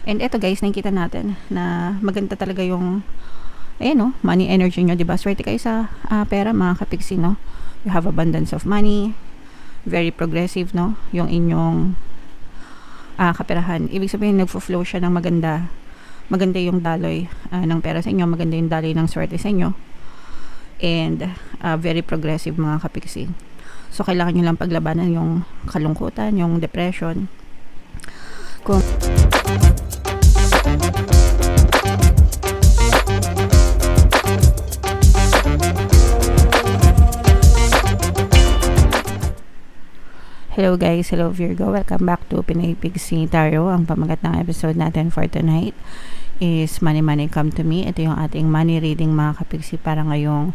And eto guys, nakikita natin na maganda talaga yung money energy nyo, diba? Swerte kayo sa pera mga kapiksi, no? You have abundance of money, very progressive, no? Yung inyong kaperahan. Ibig sabihin, nagfo-flow siya ng maganda. Maganda yung daloy ng pera sa inyo, maganda yung daloy ng swerte sa inyo. And very progressive mga kapiksi. So, kailangan nyo lang paglabanan yung kalungkutan, yung depression. Kung hello guys, hello Virgo, welcome back to Pinoy Pixie Tarot. Ang pamagat ng episode natin for tonight is Money Money Come to Me. Ito yung ating money reading mga kapiksi para ngayong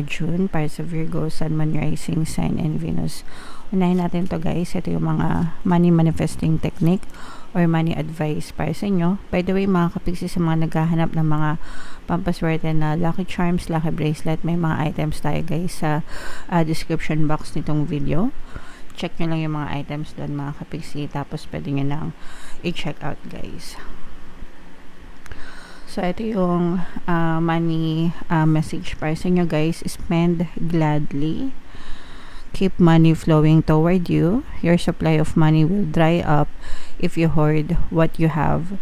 June para sa Virgo, Sun, Moon, Rising, Sign, and Venus. Unahin natin to guys, ito yung mga money manifesting technique or money advice para sa inyo. By the way mga kapiksi, sa mga naghahanap ng mga pampaswerte na lucky charms, lucky bracelet, may mga items tayo guys sa description box nitong video. Check nyo lang yung mga items doon mga kapiksi, tapos pwede nyo nang i-check out guys. So ito yung money message para sa inyo guys. Spend gladly, keep money flowing toward you. Your supply of money will dry up if you hoard what you have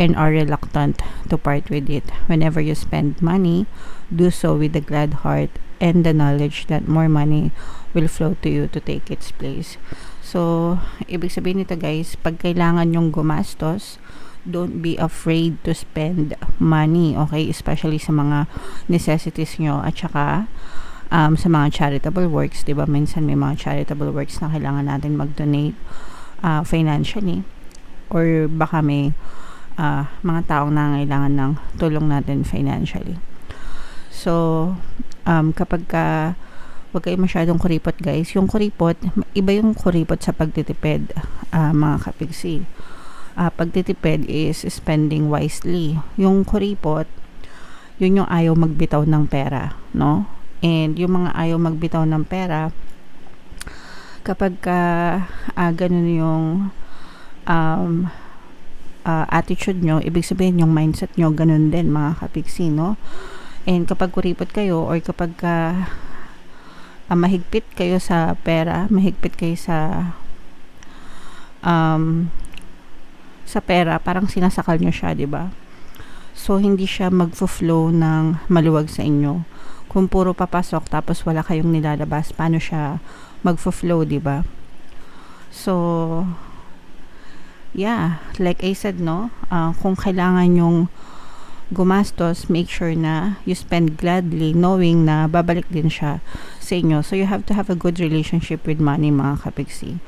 and are reluctant to part with it. Whenever you spend money, do so with a glad heart and the knowledge that more money will flow to you to take its place. So, ibig sabihin nito guys, pag kailangan yung gumastos, don't be afraid to spend money, okay? Especially sa mga necessities nyo at saka sa mga charitable works, diba? Minsan may mga charitable works na kailangan natin mag-donate financially, or baka may mga taong nangailangan ng tulong natin financially. So, kapag wag kayo masyadong kuripot guys. Yung kuripot, iba yung kuripot sa pagtitipid mga kapiksi. Pagtitipid is spending wisely. Yung kuripot, yun yung ayaw magbitaw ng pera, no? And yung mga ayaw magbitaw ng pera, kapag ganun yung attitude nyo, ibig sabihin yung mindset nyo, ganun din mga kapiksi, no? And kapag kuripot kayo, or kapag mahigpit kayo sa pera, mahigpit kayo sa pera, parang sinasakal nyo siya, diba? So, hindi siya magfo-flow ng maluwag sa inyo. Kung puro papasok, tapos wala kayong nilalabas, paano siya magfo-flow, diba? So, yeah, like I said, no? Kung kailangan yung gumastos, make sure na you spend gladly, knowing na babalik din siya sa inyo. So, you have to have a good relationship with money, mga kapiksi.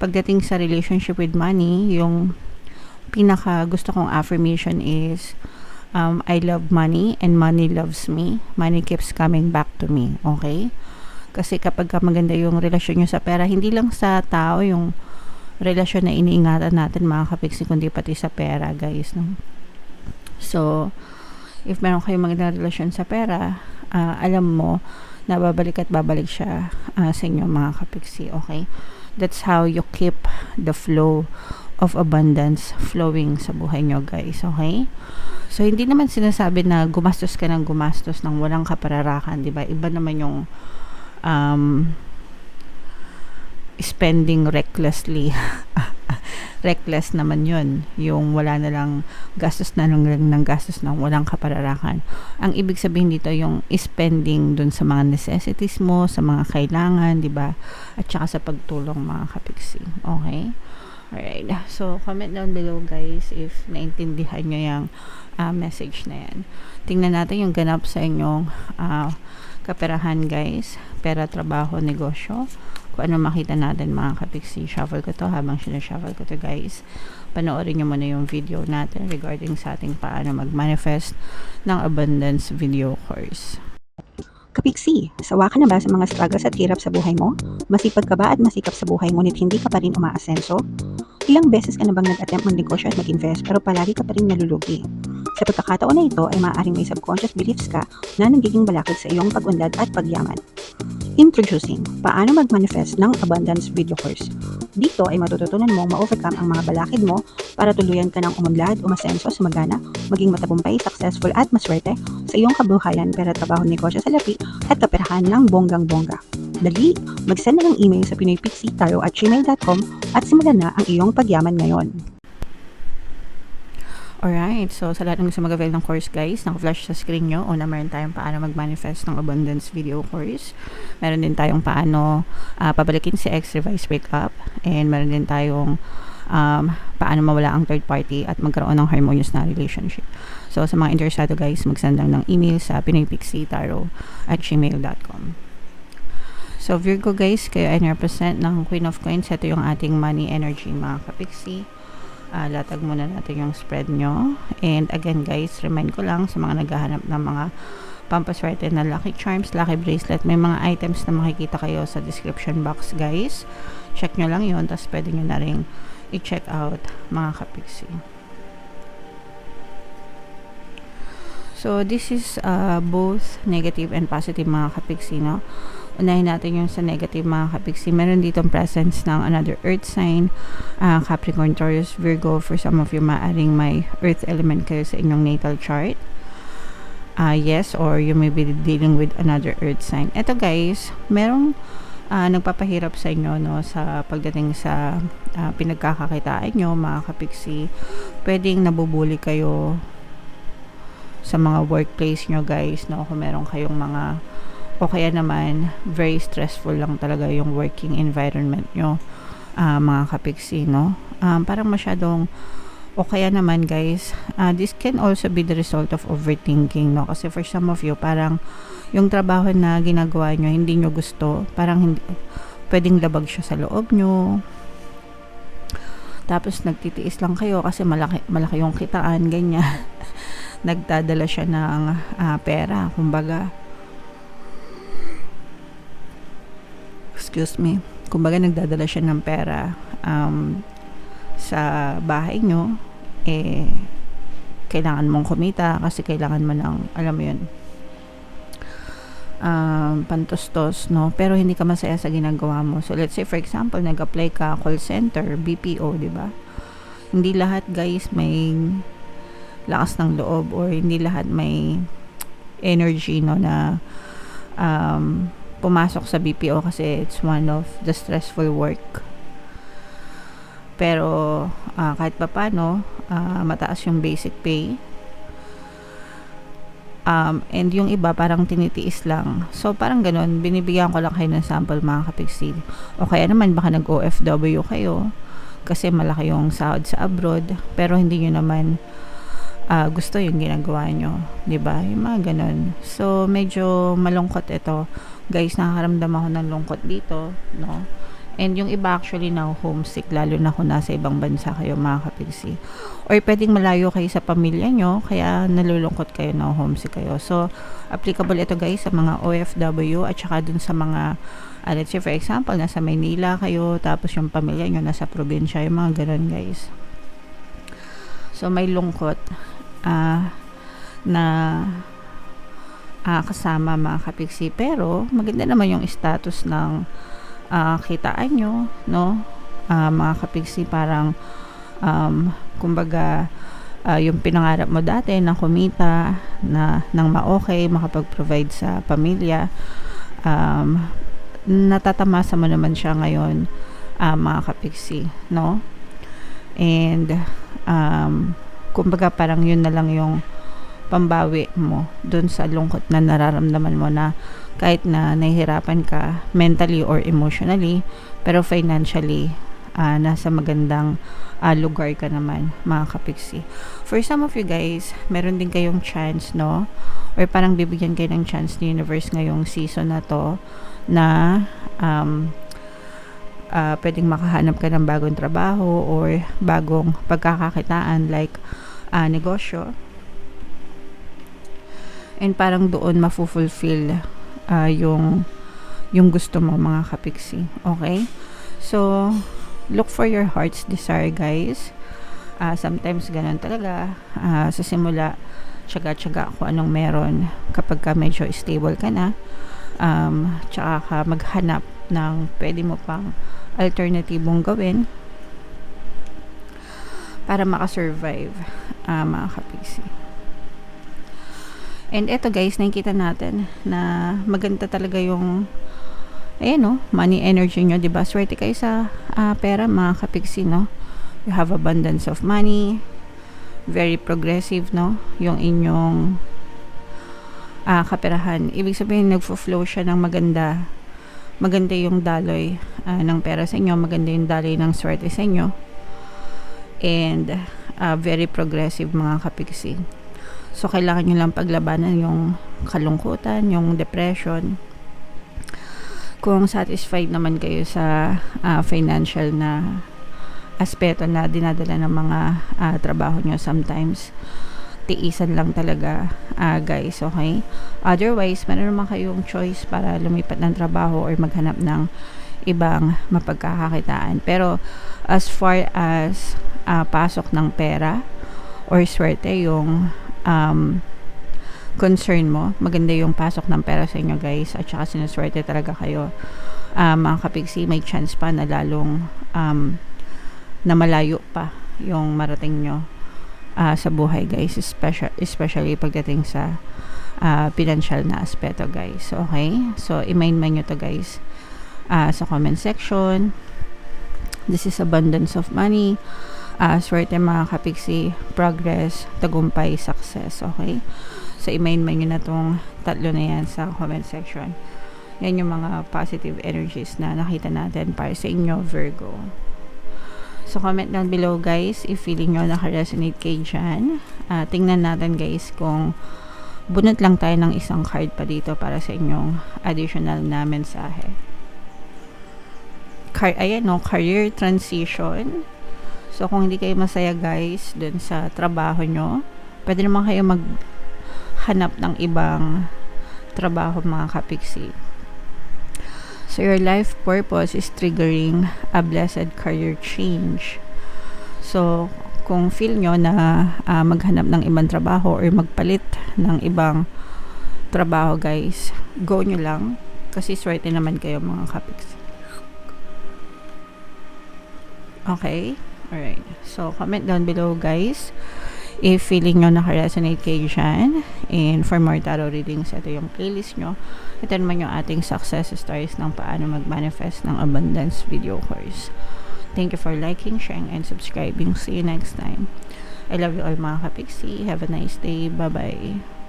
Pagdating sa relationship with money, yung pinaka gusto kong affirmation is, I love money and money loves me. Money keeps coming back to me. Okay? Kasi kapag maganda yung relasyon nyo sa pera, hindi lang sa tao yung relasyon na iniingatan natin, mga kapiksi, kundi pati sa pera, guys. No? So, if meron kayong magandang relasyon sa pera, alam mo na babalik at babalik siya sa inyo, mga kapiksi, okay? That's how you keep the flow of abundance flowing sa buhay nyo, guys, okay? So, hindi naman sinasabi na gumastos ka ng gumastos ng walang kapararakan, di ba? Iba naman yung spending recklessly. Reckless naman yun, yung wala na lang gastos na lang ng gastos ng walang kapararakan. Ang ibig sabihin dito yung spending dun sa mga necessities mo, sa mga kailangan, di ba? At saka sa pagtulong, mga kapiksi. Okay? Alright. So, comment down below guys if naintindihan nyo yung message na yan. Tingnan natin yung ganap sa inyong kaperahan guys. Pera, trabaho, negosyo. Kung ano makita natin, mga kapiksi. Shuffle ko to. Habang sinashuffle ko to guys, panoorin nyo muna yung video natin regarding sa ating paano mag-manifest ng abundance video course. Kapiksi, sawa ka na ba sa mga struggles at hirap sa buhay mo? Masipag ka ba at masikap sa buhay ngunit hindi ka pa rin umaasenso? Ilang beses ka na bang nag-attempt mag-negosyo at mag-invest pero palagi ka pa rin nalulugi? Sa pagkakataon na ito ay maaaring may subconscious beliefs ka na nagiging balakid sa iyong pag-unlad at pagyaman. Introducing, paano mag-manifest ng abundance video course. Dito ay matututunan mong ma-overcome ang mga balakid mo para tuluyan ka ng umunlad, umasenso, sumagana, maging matagumpay, successful at maswerte sa iyong kabuhayan, pera, trabaho, negosyo, salapi at kaperahan ng bonggang-bongga. Dali, mag-send na ng email sa pinoypixie@gmail.com at simulan na ang iyong pagyaman ngayon. Alright, so sa lahat ng gusto mag-avail ng course guys, naka-flash sa screen nyo. Una, meron tayong paano mag-manifest ng abundance video course. Meron din tayong paano pabalikin si ex, revise, breakup. And meron din tayong paano mawala ang third party at magkaroon ng harmonious na relationship. So sa mga interesado guys, mag-send lang ng email sa pinoypixie@gmail.com. So Virgo guys, kayo ay represent ng Queen of Coins. Ito yung ating money energy mga kapixie. Latag muna natin yung spread nyo. And again guys, remind ko lang sa mga naghahanap ng mga pampaswerte na lucky charms, lucky bracelet, may mga items na makikita kayo sa description box guys. Check nyo lang yun, tapos pwede nyo na rin i-check out mga kapixie. So this is both negative and positive mga kapixie, no? Unahin natin yung sa negative mga kapixie. Meron ditong presence ng another earth sign, Capricorn, Taurus, Virgo. For some of you, maaring may earth element kayo sa inyong natal chart. Yes, or you may be dealing with another earth sign. Ito guys, merong nagpapahirap sa inyo, no, sa pagdating sa pinagkakakitaan nyo mga kapixie. Pwedeng nabubuli kayo sa mga workplace nyo guys, no, kung meron kayong mga, o kaya naman very stressful lang talaga yung working environment nyo mga kapixie, no. Parang masyadong, o kaya naman guys, this can also be the result of overthinking, no, kasi for some of you parang yung trabaho na ginagawa nyo hindi nyo gusto, parang hindi, pwedeng labag siya sa loob nyo, tapos nagtitiis lang kayo kasi malaki yung kitaan, ganyan. Nagdadala siya ng pera, kumbaga, kumbaga nagdadala siya ng pera sa bahay nyo, kailangan mong kumita kasi kailangan mo ng, alam mo yun, pantustos, no, pero hindi ka masaya sa ginagawa mo. So let's say for example, nag-apply ka call center, BPO, di ba? Hindi lahat guys may lakas ng loob, or hindi lahat may energy, no, na pumasok sa BPO kasi it's one of the stressful work. Pero kahit pa paano, mataas yung basic pay, and yung iba parang tinitiis lang. So parang ganun, binibigyan ko lang kayo ng sample mga kapixie. O kaya naman baka nag-OFW kayo kasi malaki yung sahod sa abroad, pero hindi nyo naman gusto yung ginagawa nyo, diba? Yung mga ganun. So medyo malungkot ito guys, nakakaramdam ako ng lungkot dito, no? And yung iba actually na homesick, lalo na kung nasa ibang bansa kayo mga kapixie, or pwedeng malayo kayo sa pamilya nyo, kaya nalulungkot kayo, na homesick kayo. So applicable ito guys sa mga OFW at saka dun sa mga let's say for example nasa Maynila kayo, tapos yung pamilya nyo nasa probinsya, yung mga ganun guys. So may lungkot na kasama mga kapixie, pero maganda naman yung status ng kitaan nyo, no, mga kapixie. Parang kumbaga yung pinangarap mo dati na kumita na nang ma-okay, makapag-provide sa pamilya, natatamasa mo naman siya ngayon mga kapixie, no. And kumbaga parang yun na lang yung pambawi mo dun sa lungkot na nararamdaman mo, na kahit na nahihirapan ka mentally or emotionally, pero financially nasa magandang lugar ka naman mga kapixie. For some of you guys, meron din kayong chance, no, or parang bibigyan kayo ng chance ni universe ngayong season na to, na pwedeng makahanap ka ng bagong trabaho or bagong pagkakakitaan, like negosyo, and parang doon mafu-fulfill yung gusto mo mga kapixie. Okay, so look for your heart's desire guys. Sometimes ganun talaga, sa simula tsaga-tsaga kung anong meron. Kapag ka medyo stable ka na, tsaka ka maghanap ng pwede mo pang alternatibong gawin para makasurvive, mga kapiksi. And eto guys, nakikita natin na maganda talaga yung money energy nyo, diba? Swerte kayo sa pera, mga kapiksi, no? You have abundance of money, very progressive, no? Yung inyong kaperahan. Ibig sabihin, nagfo-flow siya ng maganda. Maganda yung daloy ng pera sa inyo, maganda yung daloy ng swerte sa inyo. And very progressive, mga kapiksi. So, kailangan nyo lang paglabanan yung kalungkutan, yung depression. Kung satisfied naman kayo sa financial na aspeto na dinadala ng mga trabaho nyo, sometimes tiisan lang talaga, guys, okay? Otherwise, meron naman kayong choice para lumipat ng trabaho or maghanap ng ibang mapagkakakitaan. Pero, as far as pasok ng pera or swerte, yung concern mo, maganda yung pasok ng pera sa inyo, guys, at saka sinuswerte talaga kayo, mga kapiksi. May chance pa na lalong na malayo pa yung marating nyo sa buhay, guys, especially pagdating sa financial na aspeto, guys. Okay, so i-mind nyo to, guys, sa comment section. This is abundance of money, swerte, mga kapiksi, progress, tagumpay, success. Okay, so i-mind nyo na tong tatlo na yan sa comment section. Yan yung mga positive energies na nakita natin para sa inyo, Virgo. So comment down below, guys, if feeling nyo naka-resonate kayo dyan. Tingnan natin, guys, kung bunot lang tayo ng isang card pa dito para sa inyong additional na mensahe. Ayan, no, career transition. So, kung hindi kayo masaya, guys, dun sa trabaho nyo, pwede naman kayo maghanap ng ibang trabaho, mga kapiksi. So, your life purpose is triggering a blessed career change. So, kung feel nyo na maghanap ng ibang trabaho or magpalit ng ibang trabaho, guys, go nyo lang. Kasi swerte naman kayo, mga kapiksi. Okay? Alright. So, comment down below, guys, if feeling nyo naka-resonate kayo dyan. And for more tarot readings, ito yung playlist nyo. Ito naman yung ating success stories ng paano mag-manifest ng abundance video course. Thank you for liking, sharing, and subscribing. See you next time. I love you all, mga kapiksi. Have a nice day. Bye-bye.